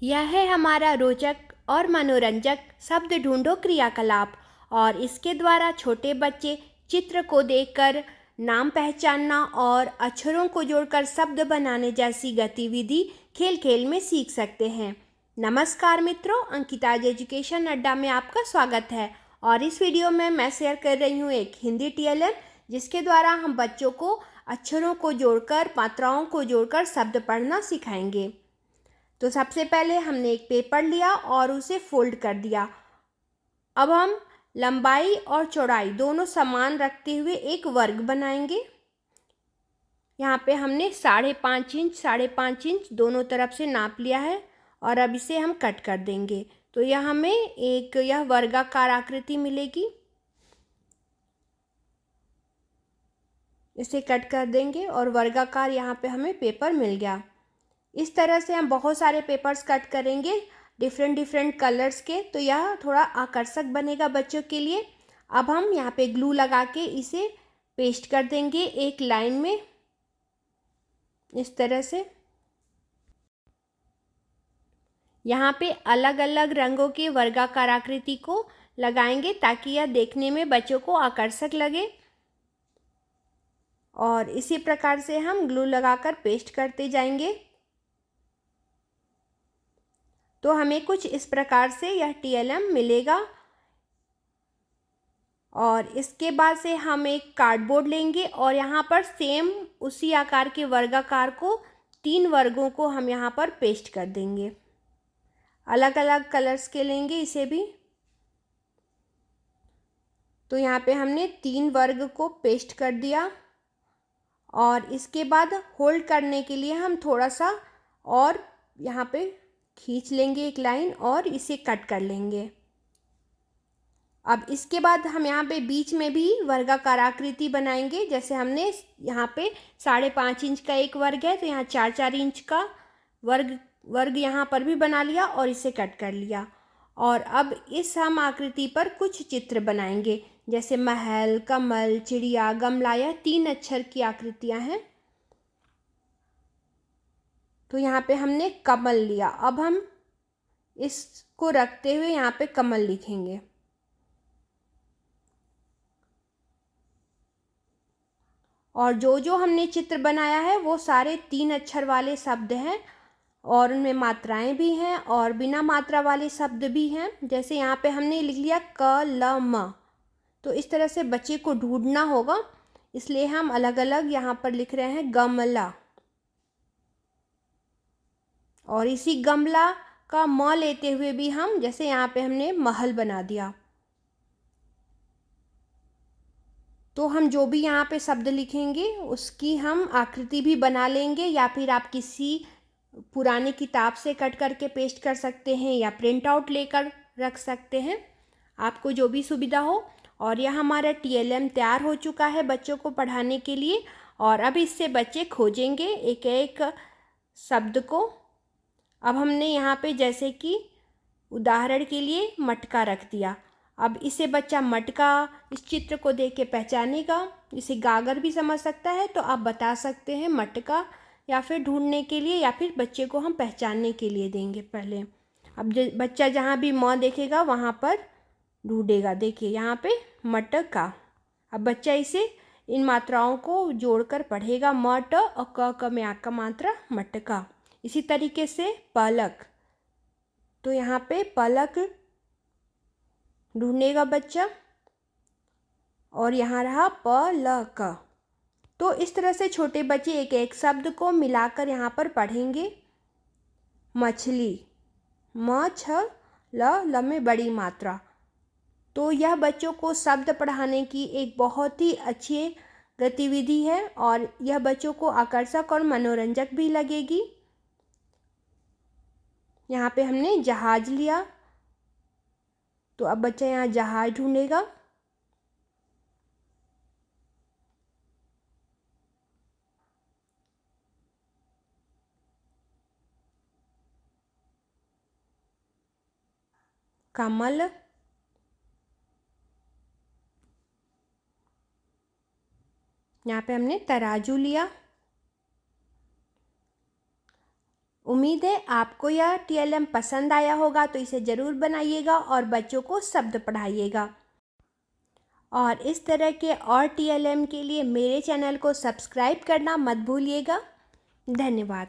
यह है हमारा रोचक और मनोरंजक शब्द ढूंढो क्रियाकलाप और इसके द्वारा छोटे बच्चे चित्र को देखकर नाम पहचानना और अक्षरों को जोड़कर शब्द बनाने जैसी गतिविधि खेल खेल में सीख सकते हैं। नमस्कार मित्रों, अंकिताज एजुकेशन अड्डा में आपका स्वागत है और इस वीडियो में मैं शेयर कर रही हूँ एक हिंदी टीएलएम जिसके द्वारा हम बच्चों को अक्षरों को जोड़कर, मात्राओं को जोड़कर शब्द पढ़ना सिखाएंगे। तो सबसे पहले हमने एक पेपर लिया और उसे फोल्ड कर दिया। अब हम लंबाई और चौड़ाई दोनों समान रखते हुए एक वर्ग बनाएंगे। यहाँ पे हमने 5.5 इंच दोनों तरफ से नाप लिया है और अब इसे हम कट कर देंगे। तो यह हमें यह वर्गाकार आकृति मिलेगी। इसे कट कर देंगे और वर्गाकार यहाँ पे हमें पेपर मिल गया। इस तरह से हम बहुत सारे पेपर्स कट करेंगे डिफरेंट कलर्स के, तो यह थोड़ा आकर्षक बनेगा बच्चों के लिए। अब हम यहाँ पे ग्लू लगा के इसे पेस्ट कर देंगे एक लाइन में, इस तरह से। यहाँ पे अलग अलग रंगों के वर्गाकार आकृति को लगाएंगे ताकि यह देखने में बच्चों को आकर्षक लगे। और इसी प्रकार से हम ग्लू लगाकर पेस्ट करते जाएंगे। तो हमें कुछ इस प्रकार से यह टीएलएम मिलेगा। और इसके बाद से हम एक कार्डबोर्ड लेंगे और यहाँ पर सेम उसी आकार के वर्गाकार को 3 वर्गों को हम यहाँ पर पेस्ट कर देंगे। अलग अलग कलर्स के लेंगे इसे भी। तो यहाँ पे हमने 3 वर्ग को पेस्ट कर दिया और इसके बाद होल्ड करने के लिए हम थोड़ा सा और यहाँ पे खींच लेंगे एक लाइन और इसे कट कर लेंगे। अब इसके बाद हम यहाँ पे बीच में भी वर्गाकार आकृति बनाएंगे। जैसे हमने यहाँ पे 5.5 इंच का एक वर्ग है, तो यहाँ 4 इंच का वर्ग यहाँ पर भी बना लिया और इसे कट कर लिया। और अब इस हम आकृति पर कुछ चित्र बनाएंगे, जैसे महल, कमल, चिड़िया, गमला। यह 3 अक्षर की आकृतियाँ हैं। तो यहाँ पे हमने कमल लिया। अब हम इसको रखते हुए यहाँ पे कमल लिखेंगे। और जो हमने चित्र बनाया है वो सारे 3 अक्षर वाले शब्द हैं और उनमें मात्राएं भी हैं और बिना मात्रा वाले शब्द भी हैं। जैसे यहाँ पे हमने लिख लिया कलम। तो इस तरह से बच्चे को ढूंढना होगा, इसलिए हम अलग अलग यहाँ पर लिख रहे हैं गमला। और इसी गमला का म लेते हुए भी हम, जैसे यहाँ पे हमने महल बना दिया। तो हम जो भी यहाँ पे शब्द लिखेंगे उसकी हम आकृति भी बना लेंगे, या फिर आप किसी पुरानी किताब से कट करके पेस्ट कर सकते हैं या प्रिंट आउट लेकर रख सकते हैं, आपको जो भी सुविधा हो। और यह हमारा टीएलएम तैयार हो चुका है बच्चों को पढ़ाने के लिए। और अब इससे बच्चे खोजेंगे एक एक शब्द को। अब हमने यहाँ पे जैसे कि उदाहरण के लिए मटका रख दिया। अब इसे बच्चा मटका इस चित्र को देख के पहचानेगा। इसे गागर भी समझ सकता है, तो आप बता सकते हैं मटका, या फिर ढूंढने के लिए, या फिर बच्चे को हम पहचानने के लिए देंगे पहले। अब बच्चा जहाँ भी म देखेगा वहाँ पर ढूंढेगा। देखिए यहाँ पे मटका। अब बच्चा इसे इन मात्राओं को जोड़कर पढ़ेगा, मट और क में आ का मात्रा मटका। इसी तरीके से पलक, तो यहाँ पे पलक ढूंढेगा बच्चा और यहाँ रहा पलक। तो इस तरह से छोटे बच्चे एक एक शब्द को मिलाकर यहाँ पर पढ़ेंगे। मछली, म छ ल में बड़ी मात्रा। तो यह बच्चों को शब्द पढ़ाने की एक बहुत ही अच्छी गतिविधि है और यह बच्चों को आकर्षक और मनोरंजक भी लगेगी। यहाँ पे हमने जहाज लिया, तो अब बच्चा यहाँ जहाज ढूंढेगा। कमल, यहाँ पे हमने तराजू लिया। उम्मीद है आपको यह TLM पसंद आया होगा, तो इसे ज़रूर बनाइएगा और बच्चों को शब्द पढ़ाइएगा। और इस तरह के और TLM के लिए मेरे चैनल को सब्सक्राइब करना मत भूलिएगा। धन्यवाद।